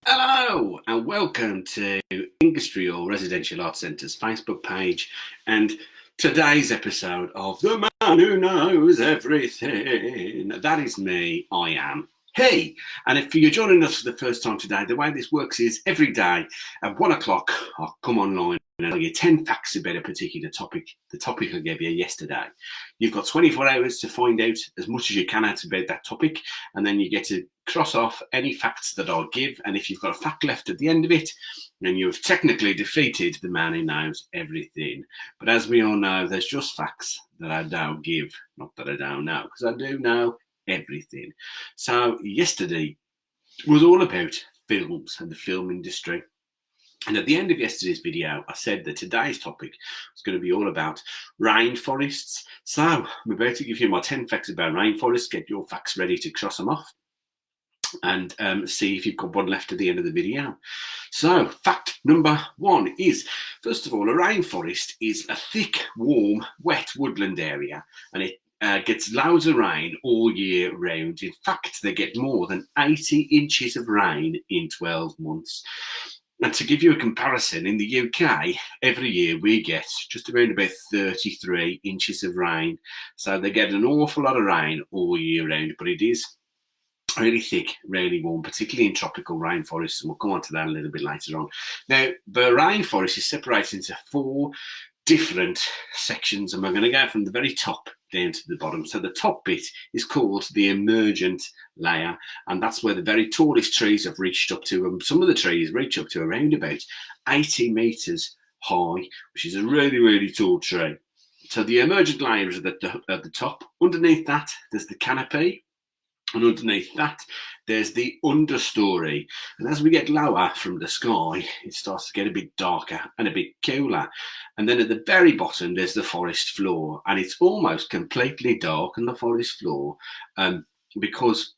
Hello and welcome to Industrial Residential Art Centre's Facebook page and today's episode of The Man Who Knows Everything. That is me, I am he. And if you're joining us for the first time today, the way this works is every day at 1 o'clock I'll come online and tell you 10 facts about a particular topic, the topic I gave you yesterday. You've got 24 hours to find out as much as you can out about that topic, and then you get to cross off any facts that I'll give, and if you've got a fact left at the end of it, then you've technically defeated the man who knows everything. But as we all know, there's just facts that I don't give, not that I don't know, because I do know everything. So yesterday was all about films and the film industry. And at the end of yesterday's video, I said that today's topic was going to be all about rainforests. So I'm about to give you my 10 facts about rainforests. Get your facts ready to cross them off and see if you've got one left at the end of the video. So fact number one is, first of all, a rainforest is a thick, warm, wet woodland area, and it gets loads of rain all year round. In fact, they get more than 80 inches of rain in 12 months. And to give you a comparison, in the UK, every year we get just around about 33 inches of rain. So they get an awful lot of rain all year round, but it is really thick, really warm, particularly in tropical rainforests, and we'll come on to that a little bit later on. Now, the rainforest is separated into 4 different sections, and we're going to go from the very top down to the bottom. So the top bit is called the Emergent Layer, and that's where the very tallest trees have reached up to. Some of the trees reach up to around about 80 metres high, which is a really, really tall tree. So the Emergent Layer is at the top. Underneath that, there's the canopy. And underneath that, there's the understory. And as we get lower from the sky, it starts to get a bit darker and a bit cooler. And then at the very bottom, there's the forest floor. And it's almost completely dark on the forest floor because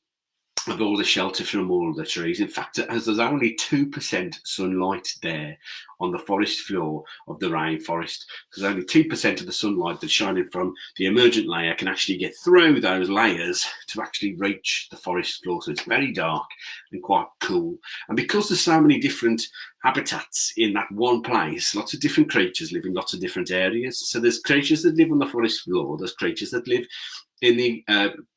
of all the shelter from all the trees. In fact, as there's only 2% sunlight there on the forest floor of the rainforest, because only 2% of the sunlight that's shining from the emergent layer can actually get through those layers to actually reach the forest floor. So it's very dark and quite cool. And because there's so many different habitats in that one place, lots of different creatures live in lots of different areas. So there's creatures that live on the forest floor, there's creatures that live in the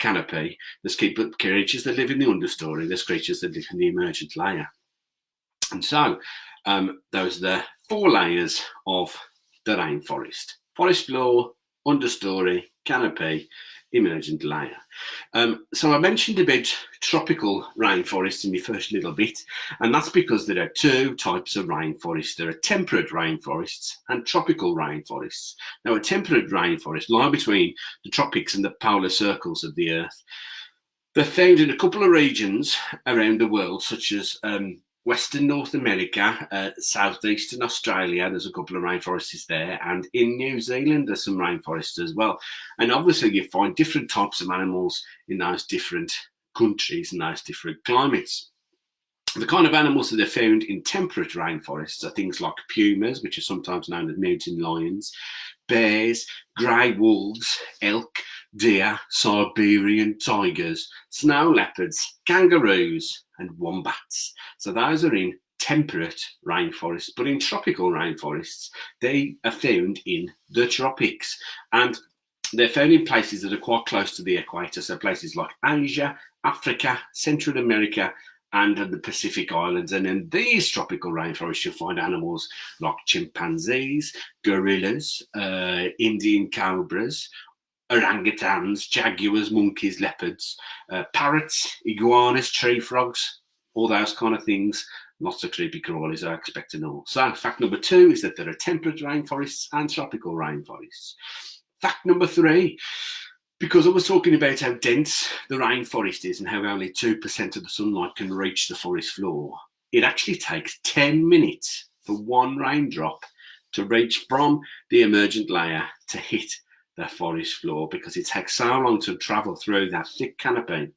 canopy, there's creatures that live in the understory, there's creatures that live in the emergent layer. And so those are the 4 layers of the rainforest: forest floor, understory, canopy, emergent layer. So I mentioned about tropical rainforests in my first little bit, and that's because there are 2 types of rainforests. There are temperate rainforests and tropical rainforests. Now, a temperate rainforest lie between the tropics and the polar circles of the Earth. They're found in a couple of regions around the world, such as Western North America, southeastern Australia, there's a couple of rainforests there, and in New Zealand there's some rainforests as well. And obviously you find different types of animals in those different countries and those different climates. The kind of animals that are found in temperate rainforests are things like pumas, which are sometimes known as mountain lions, bears, grey wolves, elk, deer, Siberian tigers, snow leopards, kangaroos, and wombats. So those are in temperate rainforests, but in tropical rainforests, they are found in the tropics, and they're found in places that are quite close to the equator, so places like Asia, Africa, Central America, and the Pacific Islands. And in these tropical rainforests, you'll find animals like chimpanzees, gorillas, Indian cobras, orangutans, jaguars, monkeys, leopards, parrots, iguanas, tree frogs, all those kind of things. Lots of creepy crawlies, I expect to know. So fact number 2 is that there are temperate rainforests and tropical rainforests. Fact number 3, because I was talking about how dense the rainforest is and how only 2% of the sunlight can reach the forest floor, it actually takes 10 minutes for one raindrop to reach from the emergent layer to hit the forest floor, because it takes so long to travel through that thick canopy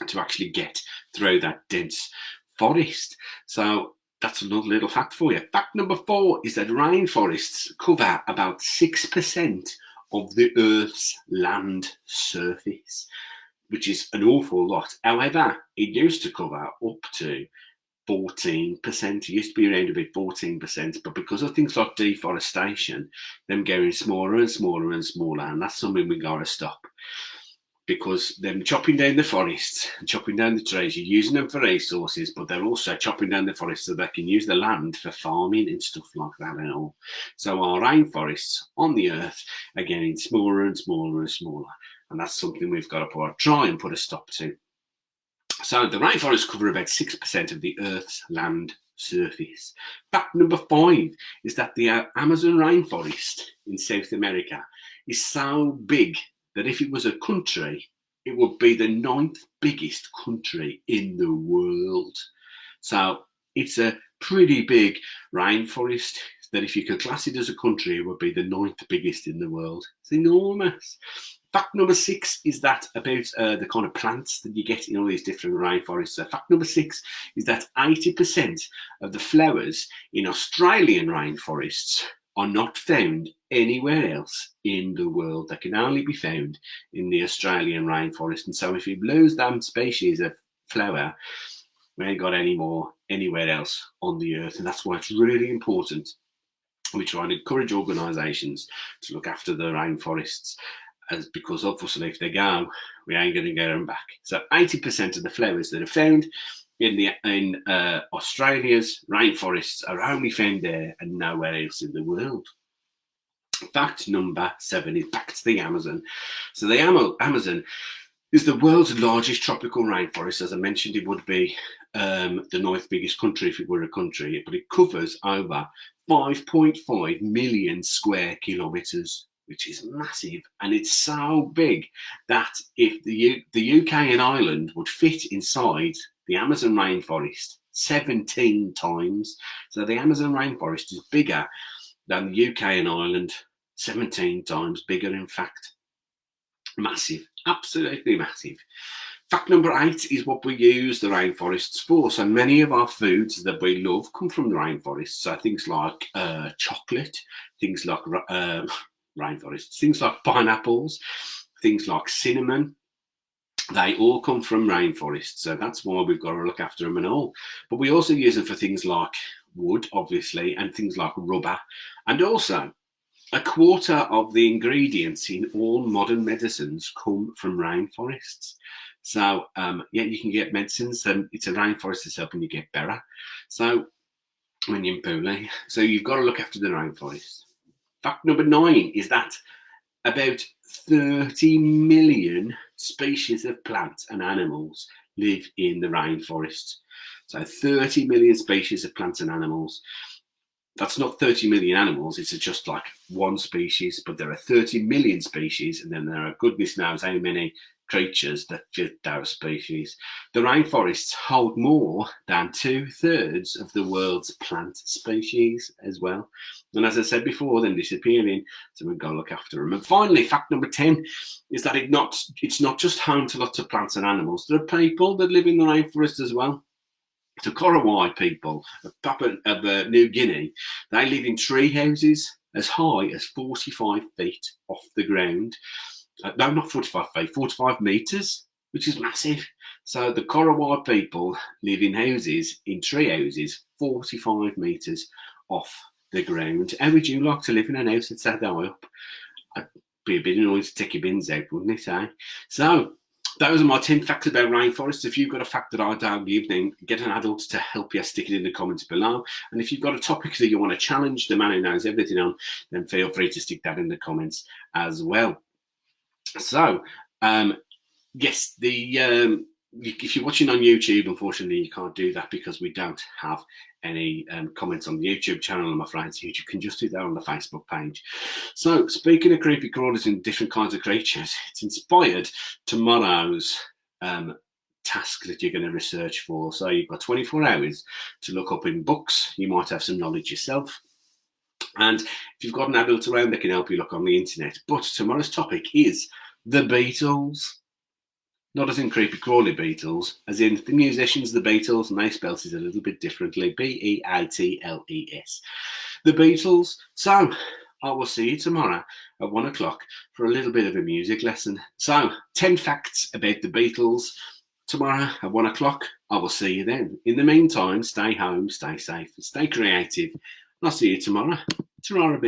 to actually get through that dense forest. So that's another little fact for you. Fact number 4 is that rainforests cover about 6% of the Earth's land surface, which is an awful lot. However, it used to cover up to 14%. It used to be around about 14%, but because of things like deforestation, them getting smaller and smaller and smaller, and that's something we got to stop. Because them chopping down the forests and chopping down the trees, you're using them for resources, but they're also chopping down the forests so they can use the land for farming and stuff like that and all. So our rainforests on the earth are getting smaller and smaller and smaller, and that's something we've got to try and put a stop to. So the rainforests cover about 6% of the Earth's land surface. Fact number 5 is that the Amazon rainforest in South America is so big that if it was a country, it would be the 9th biggest country in the world. So it's a pretty big rainforest that if you could class it as a country, it would be the 9th biggest in the world. It's enormous. Fact number 6 is that about the kind of plants that you get in all these different rainforests. So fact number 6 is that 80% of the flowers in Australian rainforests are not found anywhere else in the world. They can only be found in the Australian rainforest. And so if you lose that species of flower, we ain't got any more anywhere else on the earth. And that's why it's really important we try and encourage organisations to look after the rainforests, because obviously if they go, we ain't going to get them back. So 80% of the flowers that are found in Australia's rainforests are only found there and nowhere else in the world. Fact number 7 is back to the Amazon. So the Amazon is the world's largest tropical rainforest. As I mentioned, it would be the 9th biggest country if it were a country, but it covers over 5.5 million square kilometres, which is massive. And it's so big that if the UK and Ireland would fit inside the Amazon rainforest 17 times. So the Amazon rainforest is bigger than the UK and Ireland, 17 times bigger, in fact. Massive, absolutely massive. Fact number 8 is what we use the rainforests for. So many of our foods that we love come from the rainforests. So things like chocolate, things like rainforests, things like pineapples, things like cinnamon. They all come from rainforests, so that's why we've got to look after them and all. But we also use them for things like wood, obviously, and things like rubber. And also, a quarter of the ingredients in all modern medicines come from rainforests. So, yeah, you can get medicines, and it's a rainforest that's helping you get better. So, when you're poorly, so you've got to look after the rainforest. Fact number 9 is that about 30 million species of plants and animals live in the rainforest. So 30 million species of plants and animals. That's not 30 million animals, it's just like one species, but there are 30 million species, and then there are goodness knows how many creatures that fit those species. The rainforests hold more than 2/3 of the world's plant species as well. And as I said before, they're disappearing, so we've got to look after them. And finally, fact number 10 is that it's not just home to lots of plants and animals. There are people that live in the rainforest as well. The Korowai people of New Guinea, they live in tree houses as high as 45 feet off the ground. No, not 45 feet, 45 metres, which is massive. So the Korowai people live in houses, in tree houses, 45 metres off the ground. How would you like to live in a house that's that high up? It'd be a bit annoying to take your bins out, wouldn't it, eh? So those are my 10 facts about rainforests. If you've got a fact that I don't give, then get an adult to help you, stick it in the comments below. And if you've got a topic that you want to challenge the man who knows everything on, then feel free to stick that in the comments as well. So, yes, if you're watching on YouTube, unfortunately, you can't do that because we don't have any comments on the YouTube channel, I'm afraid. So you can just do that on the Facebook page. So, speaking of creepy crawlers and different kinds of creatures, it's inspired tomorrow's task that you're going to research for. So you've got 24 hours to look up in books. You might have some knowledge yourself. And if you've got an adult around, they can help you look on the internet. But tomorrow's topic is the Beatles. Not as in creepy crawly Beatles, as in the musicians, the Beatles, and they spelt it a little bit differently. Beatles. The Beatles. So I will see you tomorrow at 1 o'clock for a little bit of a music lesson. So 10 facts about the Beatles. tomorrow at 1 o'clock. I will see you then. In the meantime, stay home, stay safe, and stay creative. And I'll see you tomorrow. Ta-ra a bit.